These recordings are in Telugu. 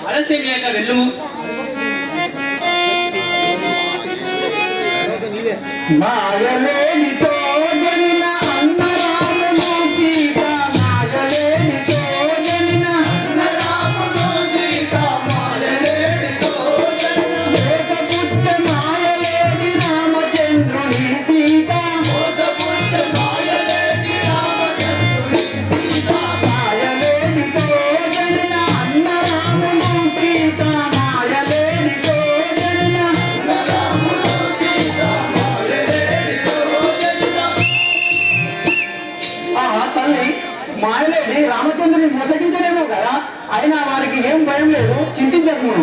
అలస్తే వెళ్ళము మాయలేనితో జనిన అన్నరామును సీత మాయలేనితో జనిన అన్నరామును సీత మాయలేనితో జనిన మోసపుచ్చ మాయలేని రామచంద్రుని సీత మోసపుచ్చ మాయలేని రామచంద్రుని సీత మాయలేనితో జనిన అన్నరామును సీత మాయలేనితో జనిన అన్నరామును సీత తల్లి మాయలేని రామచంద్రుని మోసగించలేమో కదా, అయినా వారికి ఏం భయం లేదు, చింతించకు.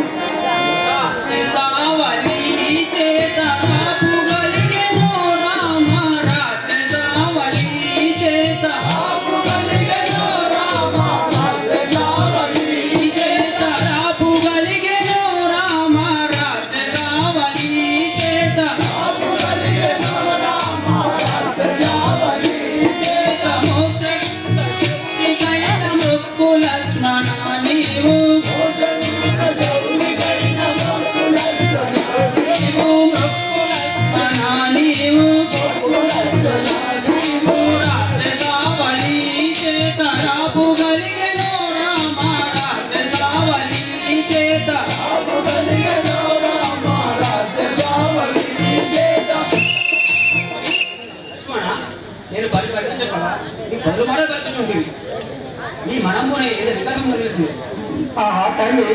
తల్లి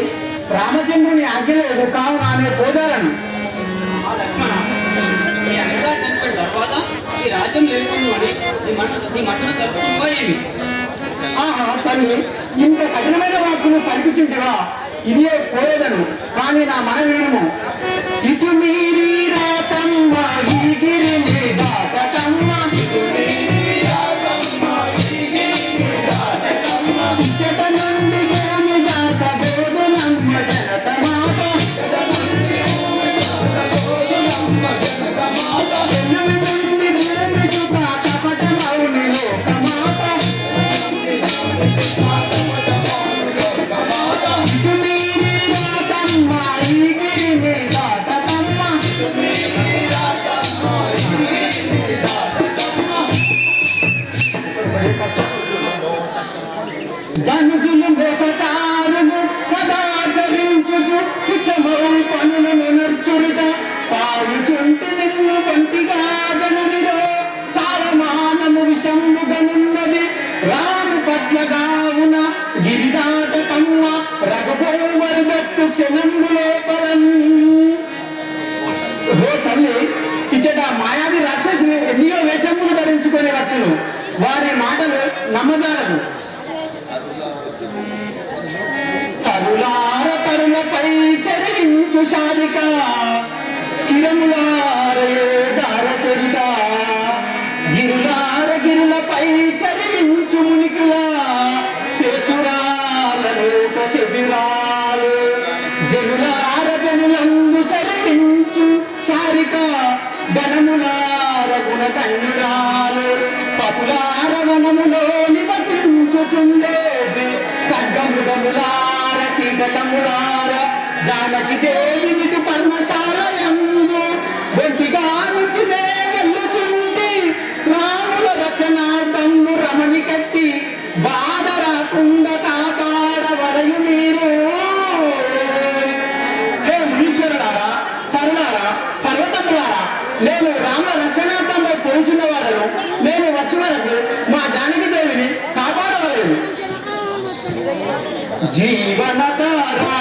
రామచంద్రుని ఆజ్ఞ లేదు కావున అనే పోదాలను తల్లి ఇంత కఠినమైన వాక్కును పలికిచుంటివా, ఇదే పోయేదను. కానీ నా మనవేమో ఇటు మీరి రాతమ్మ ఈ గిరిని దాటమ్మ చెట నుండి భూమి దాట బోధనమ్మ జనత మాట ఎన్నమి నుండి భూమి సుఖ కపట మౌని లోక మాట ఇటు మీరి రాతమ్మ ఈ గిరిని దాటమ్మ ధనుజులు మోసకారులు సదాచరించుచు తుచ్చమౌ పనులను నర్చుడుట పాయుచుంటి నిన్ను కొంటిగా జననిలో కాలమానము విషంబుగనున్నది రాము పట్లగావున గిరిదాటకమ్మ రఘుపౌవరుదత్తు క్షణంబులో పరన్. ఓ తల్లి, ఇచ్చట మాయాది రాక్షసులు ఎన్నో వేషములు ధరించుకొని వచ్చును, వారి మాటలు నమ్మజాలదు. తరులార తరులపై చరించు శారిక కిరములార చరిత గిరులార గిరులపై చరించు మునికుల శ్రేష్ఠురాల లోక శిబిరాలు జనులార జనులందు చరించు శారిక గణములార గుణకన్నురాలు పశులార వనములో నివసించుచుండేది ఖడ్గములార కీటకములార జానకి దేవి నిటు పర్ణశాల యందు వెంటిగా నుంచిదే వెళ్ళుచుంటి రాముల రచనార్థము రమణి కట్టి బాధ రాకుండా కాపాడవలయు మీరు. హే మునీశ్వరులారా, తరులారా, పర్వతములారా, నేను రామ రక్షణార్థంపై పోల్చున్న వాళ్ళను నేను వచ్చి వరకు మా జానకి దేవిని కాపాడవలేదు. జీవనతారా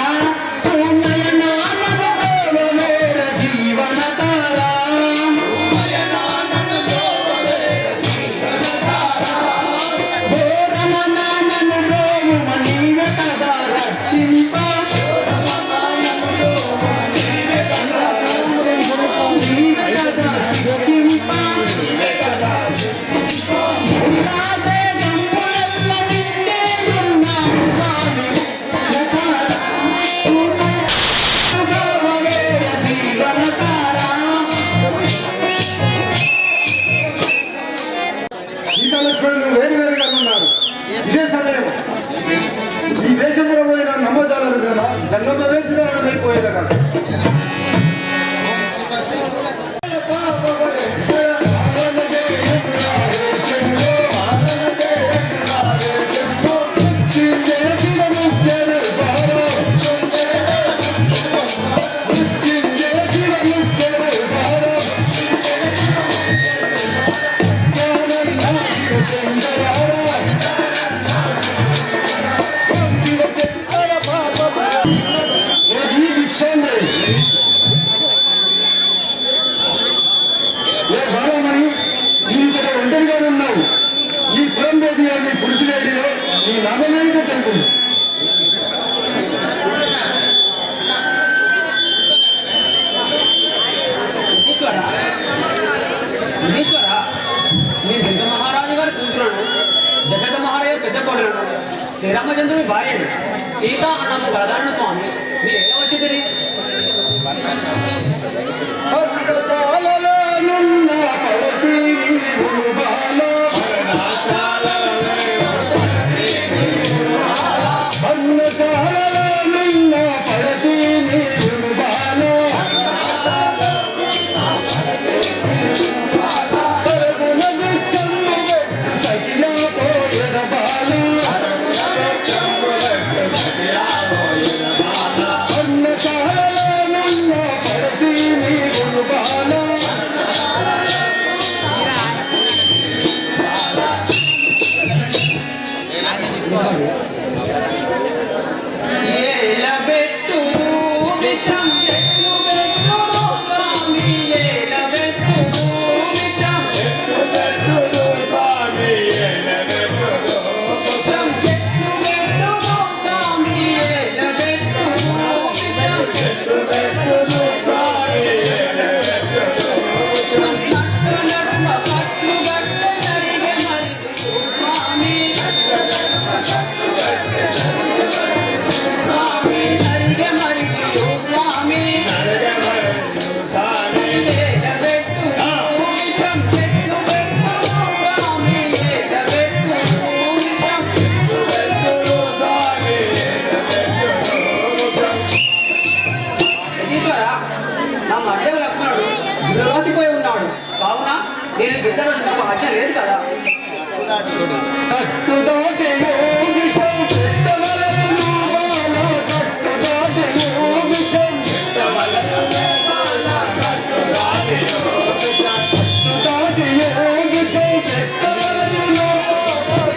జీవనతారా భోరమనానను రోము మనీవ కదా రక్షింప నీవే కదా శిక్షింప సీతాలక్ష్మణులు వేరువేరుగా ఉన్నారు. ఇదే సమయం ఈ వేషంలో పోయిన నమ్మజాలరు కదా, సంగమ వేషగాలను వెళ్ళిపోయేదా కదా. భార్యను సీత అన్నము కలదారుడు స్వామి మీరు ఎలా వచ్చి తిరిగి పర్ణశాలలోనున్న పడతి నీవు బాల పర్ణశాలలోనున్న పడతి నీవు బాల సరగుణ బిచ్చము సఖియా పోయద బాల పర్ణశాలలోనున్న పడతి నీవు బాల ఏలబెట్టు విషం ఎట్లు పెట్టు స్వామి ఏలబెట్టు విషం ఎట్లు పెట్టు స్వామి ఏలబెట్టు విషం ఎట్లు పెట్టు స్వామి ఏలబెట్టు విషం ఎట్లు పెట్టు స్వామి ఏలబెట్టు విషం కట్టు నడుమ కట్టు గట్ట నరిగే మరి స్వామి స్వామి నరిగే మరి స్వామి ఏలబెట్టు విషం ఎట్లు పెట్టు స్వామి ఏలబెట్టు విషం ఎట్లు పెట్టు స్వామి ఈశ్వరా నా మధ్య లక్ష్మణుడు నిలబడిపోయి ఉన్నాడు కావున నేను గిద్దరు నాకు ఆశ లేదు కదా కట్టుదాటి యోగిషం పెట్టవలను బాల కట్టుదాటి యోగిషం కట్టుదాటి యోగిషం పెట్టవలను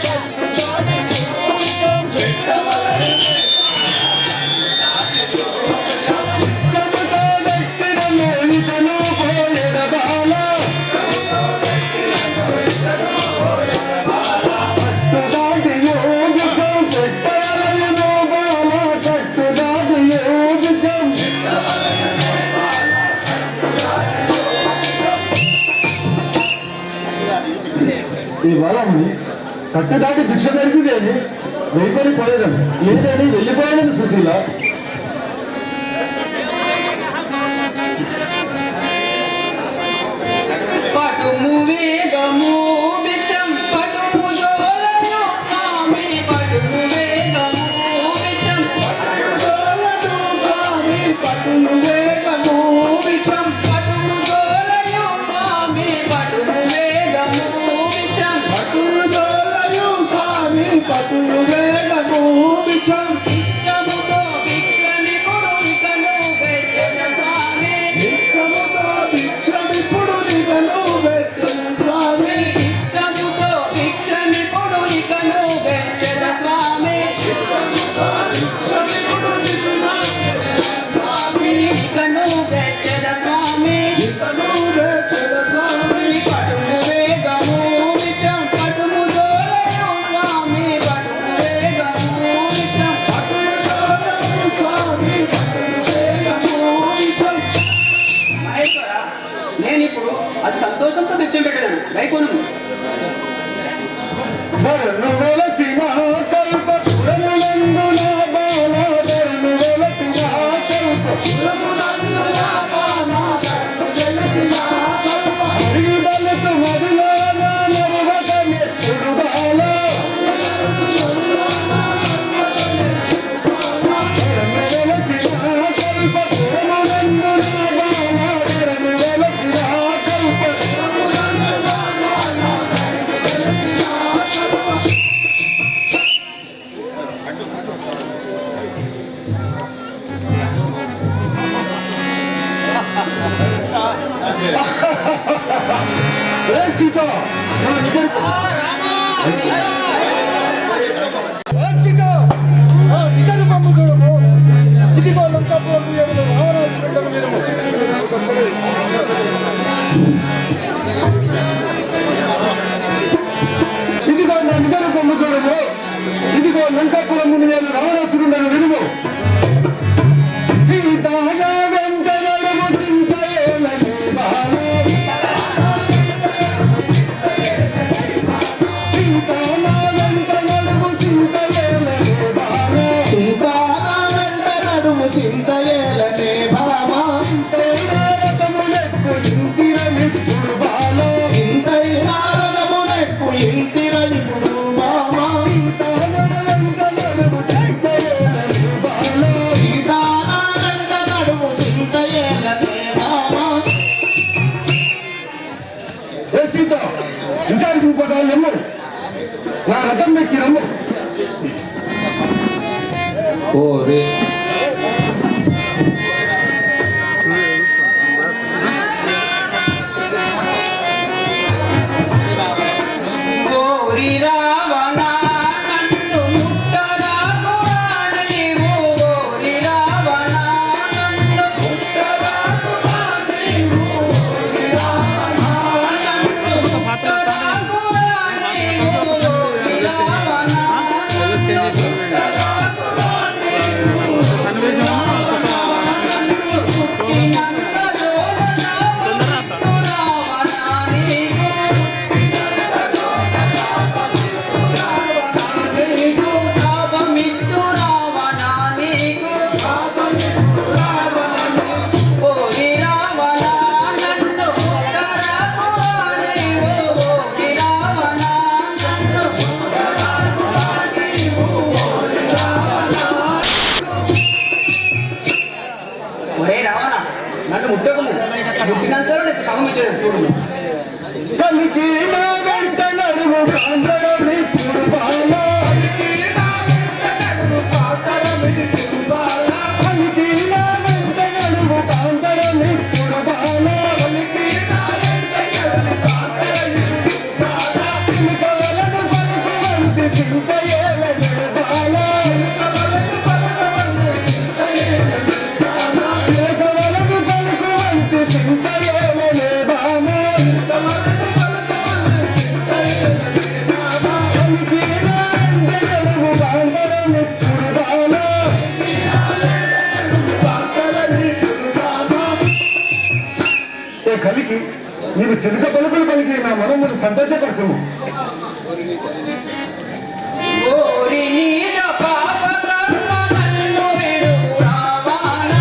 కట్టుదాటి యోగిషం ఇష్టముగా వ్యక్తిన లేనితను పోయెద బాల కట్టుదాటి యోగిషం పెట్టవలను బాల కట్టుదాటి యోగిషం ఈ బలం కట్టుదాటి భిక్ష పెరిగింది అని వేకొని పోయేదాన్ని లేదని వెళ్ళిపోయాను సుశీల పటుము వేగము విషం పటుము జోలయో స్వామి పటుము వేగము విషం స్వామి పటుము వేగము విషం పటుము జోలయో స్వామి పటుము వేగము విషం పటుము జోలయో స్వామి పటుము వేగము విషం ఇష్టముతో భిక్షనిపుడు ఇకను పెట్టెద స్వామి ఇష్టముతో భిక్షనిపుడు ఇకను పెట్టెద స్వామి ఇష్టముతో భిక్షనిపుడు ఇకను పెట్టెద స్వామి ఇష్టముతో భిక్షనిపుడు ఇకను పెట్టెద స్వామి ఇకను పెట్టెద స్వామి పటుము వేగము విషం పటుము జోలయో స్వామి పటుము వేగము విషం పటుము జోలయో స్వామి పటుము వేగము విషం మహేశ్వర నేనిప్పుడు అది సంతోషంతో భిక్షం పెట్టాను వైకోను ధరను వెలసిన కల్పపురమునందు నా బాల ధరను వెలసిన కల్పపురమునందు నా బాల ధరను వెలసిన హరిదలతు మదిలో నా నరువక మెచ్చుడు బాల ధరను వెలసిన కల్పపురమునందు నా బాల ధరను వెలసిన కల్పపురమునందు నా బాల సీత నా నిజం నిజ రూపము చూడము ఇదిగో లంకాపురము ఎవరు రావణాసురుడను వినుము ఇదిగో నా నిజ రూపము చూడము ఇదిగో లంకాపురము నేను రావణాసురుడను వినుము సీతాగా వెంట నడుము చింతయేలని బాల సీతానా ఓరే ఓరి రావణ నన్ను ముట్టరాకురా నీవు ఓరి రావణ నన్ను ముట్టరాకురా నీవు ఓరి రావణ నన్ను ముట్టరాకురా నీవు ఓరి రావణ నన్ను ముట్టరాకురా నీవు ఓరి రావణ నన్ను ముట్టినంతలోన రావణ నీవు నీకు శాపమిత్తు రావణ నీకు ఓరి రావణ నన్ను ముట్టరాకురా నీవు ఓరి రావణ నన్ను ముట్టరాకురా నీవు ఓరి రావణ ఒరే రావణ నన్ను ముట్టకము ముట్టినంతలో నీకు శాపం ఇచ్చాడు చూడు కలికి నా వెంట నడుము కాంతరం ఇప్పుడు బాలా కలికి నా వెంట నడుము కాంతరం ఇప్పుడు బాలా సిలికవలను పలుకువంతి సింతయేలనే బాలా సిలికవలను పలుకువంతి సింతయేలనే బాలా కలికి నా వెంట నడుము కాంతరం ఇప్పుడు బాలా ఏ కలికి నీవు సిలిక పలుకులు పలికి నా మనమును సంతోషపరచము ఓరి నీల పాప కర్మ నన్ను విడు రావణ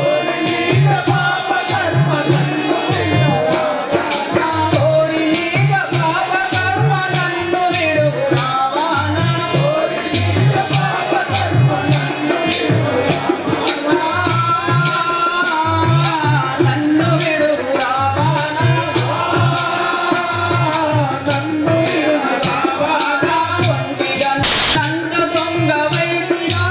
ఓరి నీల పాప కర్మ నన్ను విడు రావణ ఓరి నీల పాప కర్మ నన్ను విడు రావణ ఓరి నీల పాప కర్మ నన్ను విడు రావణ నన్ను విడు రావణ నన్ను విడు రావణ ఒంటిగా నంద దొంగ వైదినా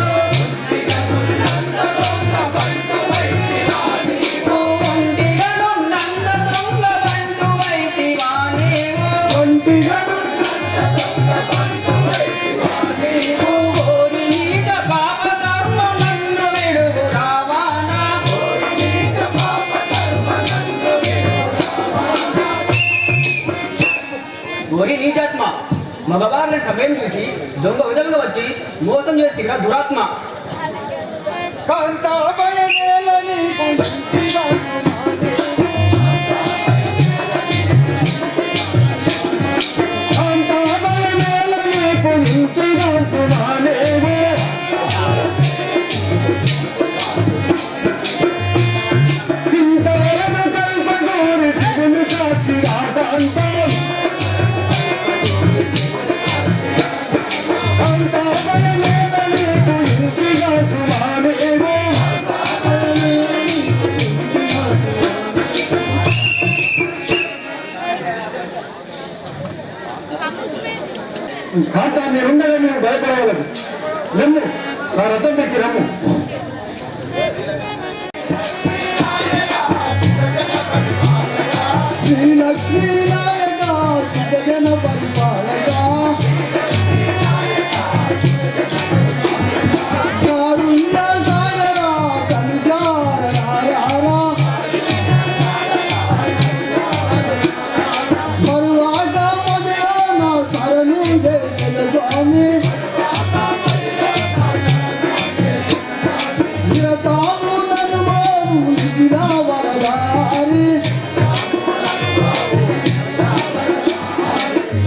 ఒంటిగా నంద దొంగ బంటు వైదినా నీవు ఒంటిగా నంద దొంగ బంటు వైదినా నీవు ఒంటిగా నంద దొంగ బంటు వైదినా నీవు ఓరి నీచ పాప కర్మ నన్ను విడు రావణ ఓరి నీచ పాప కర్మ నన్ను విడు రావణ ఓరి నీచాత్మ మగవారిని సమయం చూసి దొంగ విధముగా వచ్చి మోసం చేసి దురాత్మ కాంతాభయమేల నీకు మంచిగా కాంతాభయమేల నీకు ఇంటిగా చుడాలేవు చింతవరదు కల్పగోరి దిగులు సాక్షి రాకాంతం కాంతాభయమేల నీకు ఇంటిగా చుడాలేవు కాంతా మీరుండగా నేను భయపడగలను రమ్ము నా రథం పెట్టి రమ్ము శ్రీ లక్ష్మీ నాయక సుజన పరిపాలక కారుణ్య సాగర సంసార నారాయణ మరువాక మొదలన శరణు జయ స్వామి నిరతాము నన్ను బాబు నిఖిల వరదారి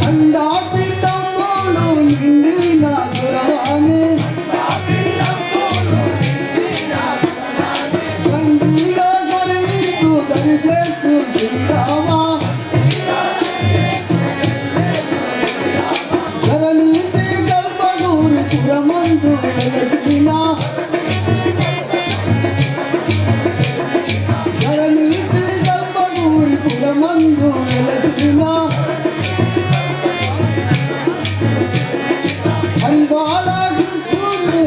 అందా పిండములు నిండిన గురవాణి గండిగా సరితు దరిచేస్తు శ్రీరామ ధరణి శ్రీ కల్పగూరి పురమందు వెలసిన ధరణి శ్రీ కల్పగూరి పురమందు వెలసిన అంబాల కృష్ణుని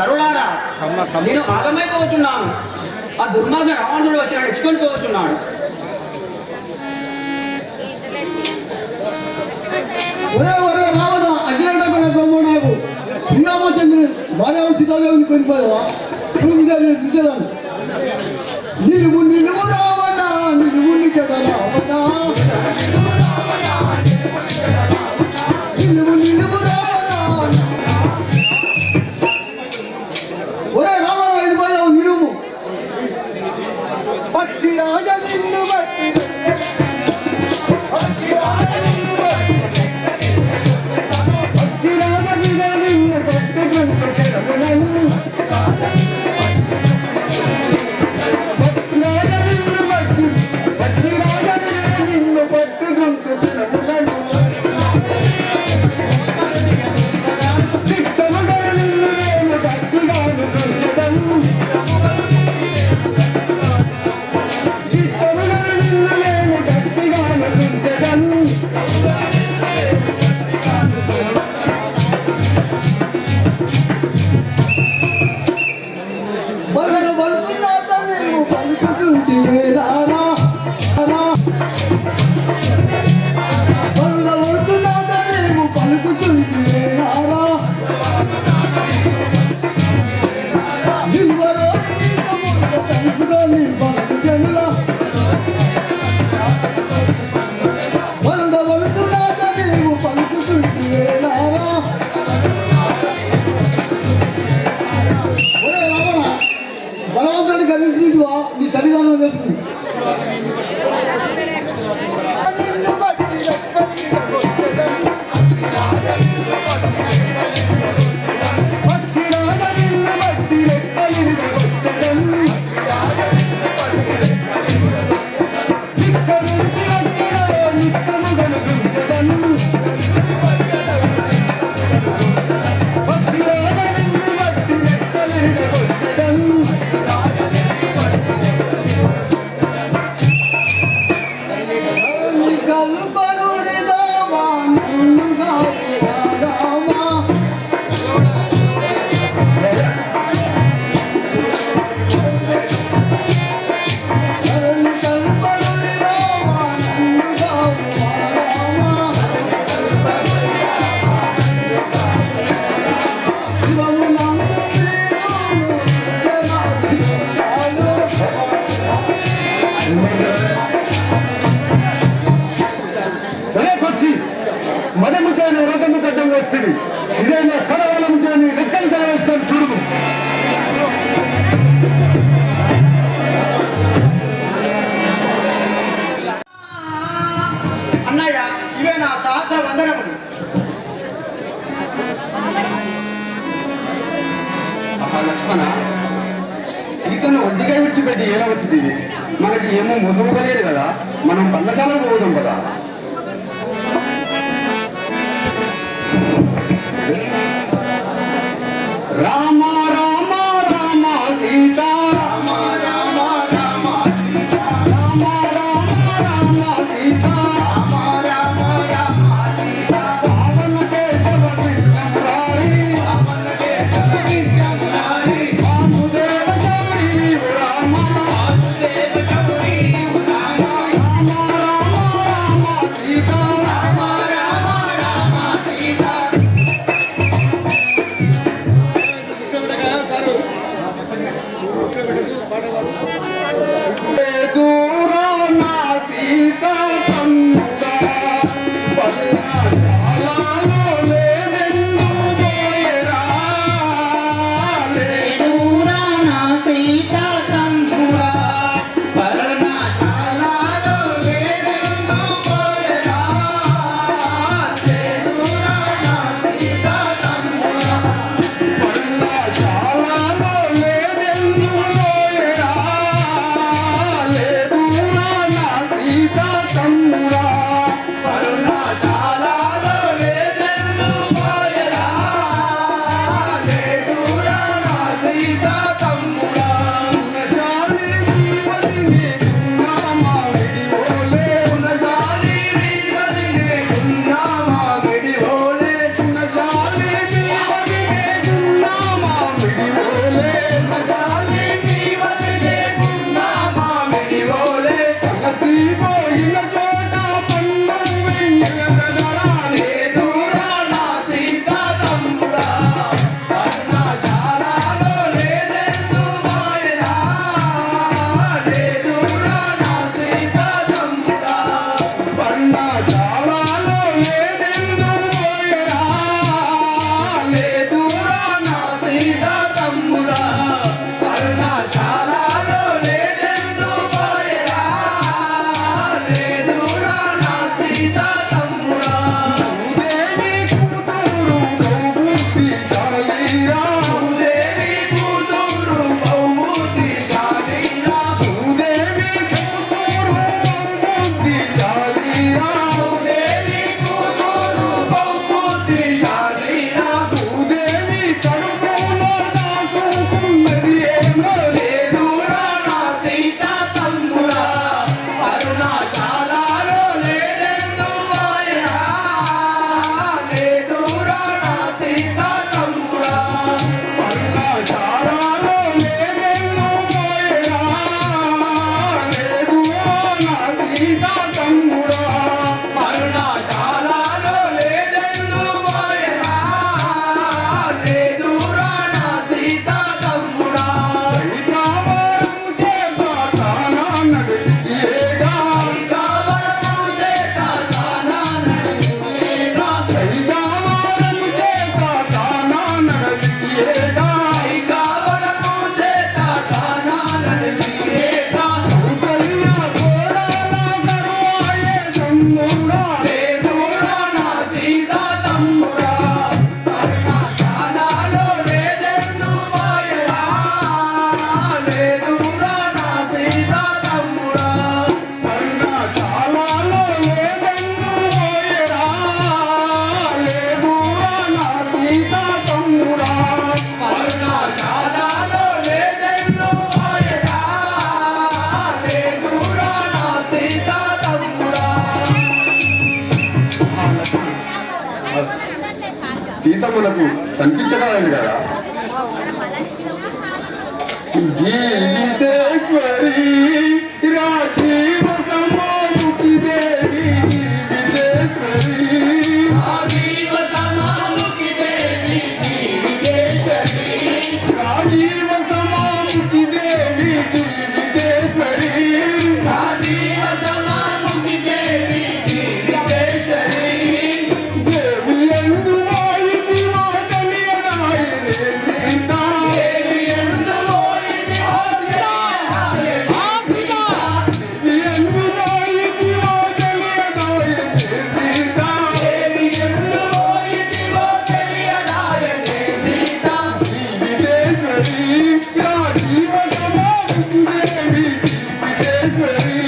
సరుడారా నేను ఆగమైపోతున్నాను. ఆ దుర్మార్గ రావణుడు వచ్చి నన్ను ఇచ్చుకొని పోతున్నాడు. ఒరే ఒరే రావణ అఖిలండమైన బ్రహ్మణాకు శ్రీరామచంద్రుని భార్య సీతాదేవిని కొనిపోయావా? చూసేదాన్ని నిలువు నిలువు రావణ నిలువు నిజట రావణ నిలువు నిలువు రావణ. ఒరే రావణ వెళ్ళిపోయావు నిలువు పక్షి రాజ నిన్ను బట్టి బలవంతుడిని కలిసి మీ తల్లిదండ్రులు తెలుసుకుంది. మదముచాని రథము గడ్డం వస్తుంది ఇదేనా కలవలంచాని రెక్కలు కలవేస్తాను చూడు. అన్నయ్య ఇవే నా సహస్ర వందనములు. లక్ష్మణ, సీతను ఒడ్డిగా విడిచిపెట్టి ఎలా వచ్చింది? మనకి ఏమో మోసముగా లేదు కదా, మనం పన్నశాలకు పోదాం కదా. రామ రామ రామ సీత రామ రామ రామ సీత రామ రామ రామ సీత రామ రామ రామ సీత పవన కేశవ కృష్ణ మురారి పవన కేశవ కృష్ణ మురారి వాసుదేవ గౌరీ రామ వాసుదేవ గౌరీ రామ రామ రామ రామ సీతమ్మలకు కనిపించగలదు కదా. జీవితేశ్వరి రాజీవ సమాముఖి దేవి జీవితేశ్వరి రాజీవ సమాముఖి దేవి జీవితేశ్వరి రాజీవ సమాముఖి దేవి జీవితేశ్వరి రాజీవ సమాముఖి దేవి జీవితేశ్వరి దేవి ఎందు వాయిచివో తెలియదాయనే సీత దేవి యందు మోహిని ఆసీత ఎందు వాయిచివో తెలియదాయనే సీత దేవి యందు మోహిని తెలియదాయనే సీత జీవితేశ్వరి రాజీవ సమాముఖి దేవి జీవితేశ్వరి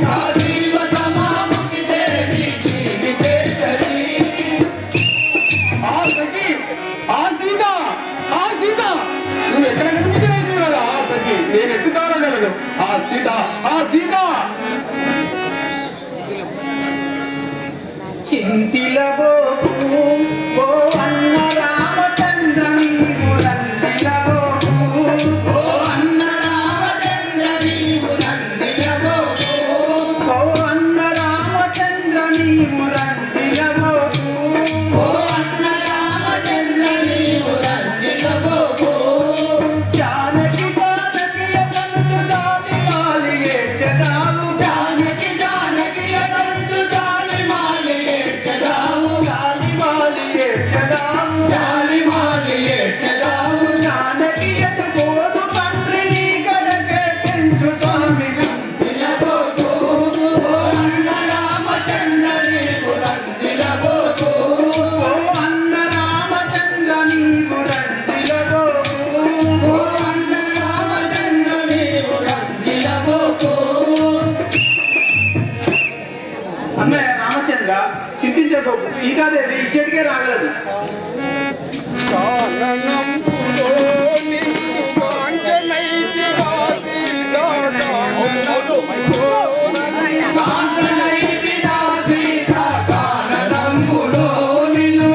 రాజీవ సమాముఖి దేవి జీవితేశ్వరి ఆ సఖి ఆ సీత ఆ సీత నువ్వు ఎక్కడ కనిపించలేదు కదా. ఆ సఖి నేను ఎత్తుతానగలను. ఆ సీత ఆ సీత చింతిలబోకు ఓ అన్న రామచంద్ర నీవు రందిలబోకు ఓ అన్న రామచంద్ర నీవు నందిలబోకు ఓ అన్న రామచంద్ర నీవు రందిలబోకు ఓ అన్న రామచంద్ర నీవు నందిలబోకు జానకి జానకియ కనుచు జాలి మాలి ఏడ్చెదావు జానకి జానకి అతంచు జాలి మాలి ఏడ్చెదావు జాలి మాలి ఏడ్చెదావు జాలి మాలి ఏడ్చెదావు జానకి ఎత్తుకోదు తండ్రి నీ గడకే తెంచు స్వామి నందిలబోకు ఓ అన్న రామచంద్ర నీవు నందిలబోకు ఓ అన్న రామచంద్ర నీవు రందిలబోకు ఓ అన్న రామచంద్ర నీవు నందిలబోకు అన్నయ్య రామచంద్ర చింతించబోకు సీతాదేవి ఇచ్చటికే రాగలదు కాంచనైతి నా సీత కాననంబులో నిన్ను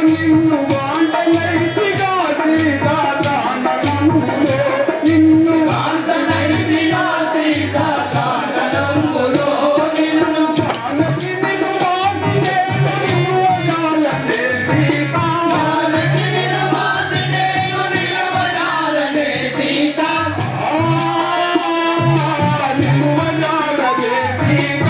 నిన్ను వాంటనైతిగా సీత కాననంబులో నిన్ను కాంచనైతి నా సీత కాననంబులో నిన్ను జానకి నిన్ను వాసి నేను నిలువజాలనే సీత జానకి నిన్ను వాసి నేను నిలువజాలనే సీత నిలువజాలనే సీత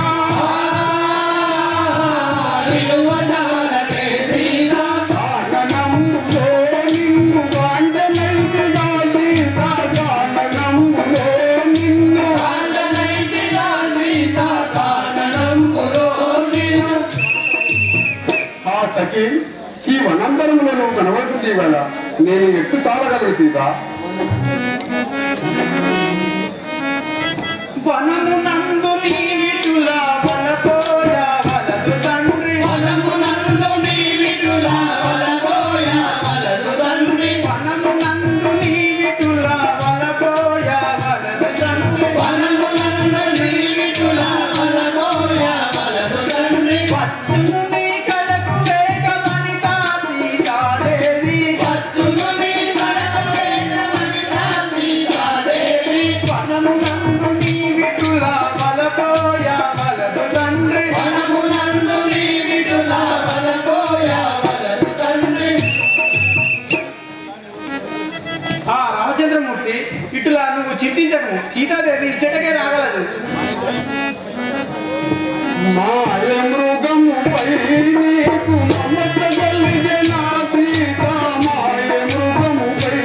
నిలువజాలనే సీత కాననంబులో నిన్ను వాంటనైతిగా సీత కాననంబులో నిన్ను కాంచనైతి నా సీత కాననంబులో నిన్ను ఆ సఖి ఈ వనంతరములో నువ్వు కనబడుతుంది కదా. నేను ఎట్టు తాళగలను సీత. వనమునందు నీ విటుల వలపోయ వలదు తండ్రి వనమునందు నీ విటుల వలబోయ వలదు తండ్రి వనమునందు నీ విటుల వలపోయ వలదు తండ్రి వనమునందు నీ విటుల వలబోయ వలదు తండ్రి వచ్చును నీ కడకు వేగమని సీతాదేవి వచ్చును నీ కడకు వేగమనితా సీతాదేవి వనమునందు నీ విటుల వలపోయ వలదు తండ్రి వనమునందు నీ విటుల వలబోయ వలదు తండ్రి ఆ రామచంద్రమూర్తి ఇటులా నువ్వు చింతించకు సీతాదేవి ఇచ్చటకే రాగలదు మాయ మృగముపై నీకు మమత కలిగిన సీత. మాయ మృగముపై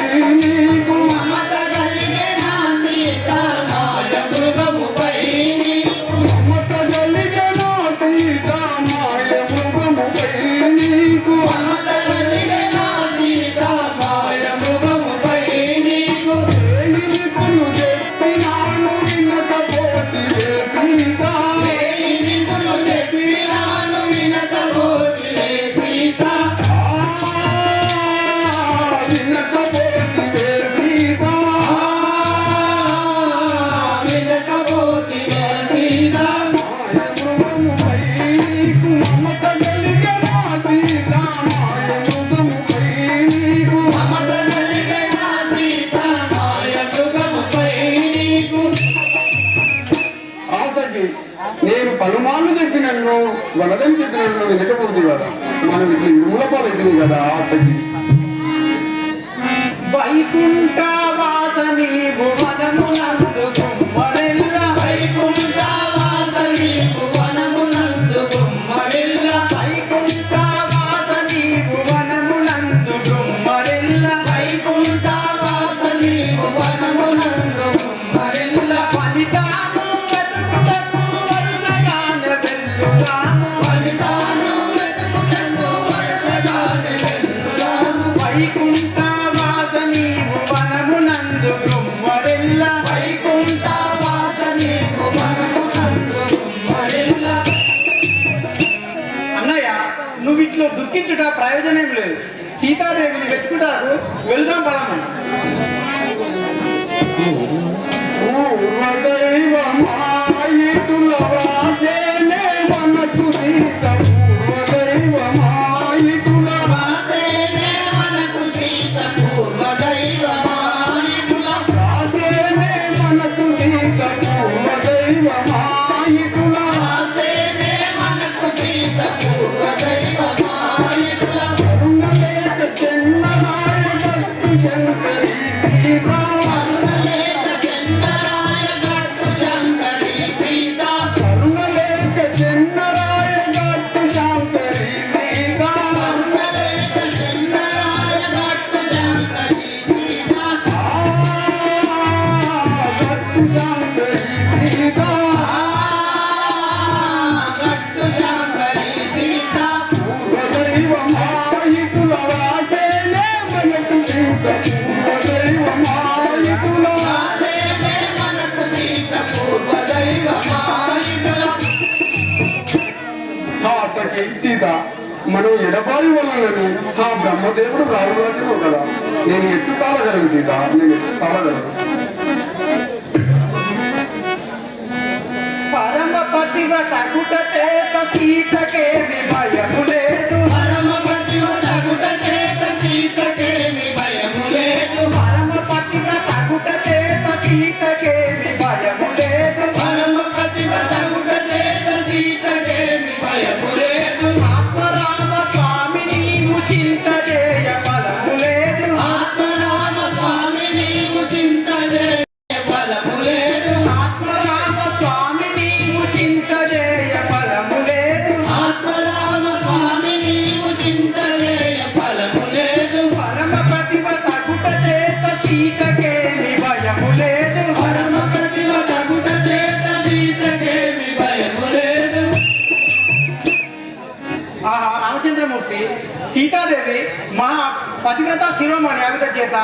నీకు మమత కలిగే నా సీత మాయ మృగముపై నీకు మమత కలిగిన సీత. మాయ మృగముపై నీకు మమత కలిగే నా సీత మాయ మృగముపై నీకు నీకును చెప్పినాను వినకపోతివే సీత. వేయి నిధులు చెప్పినాను వినకపోతివే సీత నేను పలుమార్లు చెప్పినను వలదని చెప్పినట్లు వినకపోతుంది కదా మనం ఇట్లా ఇరుముల పాలైతుంది కదా ఆ సఖి. వైకుంఠ వాసని భువనమునందు గుమ్మరిల్ల వైకుంఠ వాసని భువనమునందు గుమ్మరిల్ల వైకుంఠ వాసని భువనమునందు గుమ్మరిల్ల వైకుంఠ వాసని భువనమునందు గుమ్మరిల్ల వనితాను వెతుకుటకు వరుసగాన వెల్లుగాను వనితాను వెతుకుటకు వరసగానే వెల్లులాము వైకుంఠ వాసని భువనమునందు గుమ్మరిల్ల వైకుంఠ వాసని భువనమునందు గుమ్మరిల్ల. అన్నయ్య నువ్వు ఇట్లో దుఃఖించుట ప్రయోజనం లేదు. సీతాదేవిని వెతుకుతారు, వెళ్దాం పదము. పూర్వదైవమాయిటుల వాసేనే మనకు సీత పూర్వదైవమాయిటుల వాసేనే మనకు సీత పూర్వదైవమాయిటుల వాసేనే మనకు సీత పూర్వదైవమాయిటుల వాసేనే మనకు సీత పూర్వదైవమాయిటుల కరుణలేక చెన్నరాయ గట్టు శంకరి సీత కరుణలేక చెన్నరాయ గట్టు శంకరి సీత కరుణలేక చెన్నరాయ గట్టు శంకరి సీత కరుణలేక చెన్నరాయ గట్టు శంకరి సీత గట్టు శంకరి సీత గట్టు శంకరి సీత పూర్వదైవమాయిటుల వాసేనే మనకు సీత పూర్వదైవమాయిటుల వాసేనే మనకు సీత పూర్వదైవమాయిటుల ఆ సఖి సీత మనం ఎడబాయి వలనని ఆ బ్రహ్మదేవుడు రాజురాజు కదా నేను ఎత్తు తాళగలను సీత నేను ఎత్తు తాళగలను పరమ పతివ్రత గుట చేత సీతకేమి భయము లేదు. పరమ ప్రతివత గుట చేత సీతకేమి భయము లేదు పరమ పతివ్రత గుట చేత సీతకేమి భయము లేదు. పరమ ప్రతివత గుట చేత సీతకేమి భయము లేదు ఆత్మరామ స్వామి నీవు చింత చేయ ఫలము లేదు. ఆత్మరామ స్వామి నీవు చింత చేయ ఫలము లేదు ఆత్మరామ స్వామి నీవు చింత చేయ ఫలము లేదు. ఆత్మరామ స్వామి నీవు చింత చేయ ఫలము లేదు పరమ పతివ్రత గుట చేత సీతకేమి భయము లేదు. పరమ ప్రతివత గుట చేత సీతకేమి భయము లేదు ఆహా రామచంద్రమూర్తి, సీతాదేవి మహా పతివ్రత శిరోమణి ఆవిడ చేత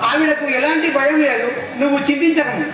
ఆవిడకు ఎలాంటి భయం లేదు. నువ్వు చింతించకము.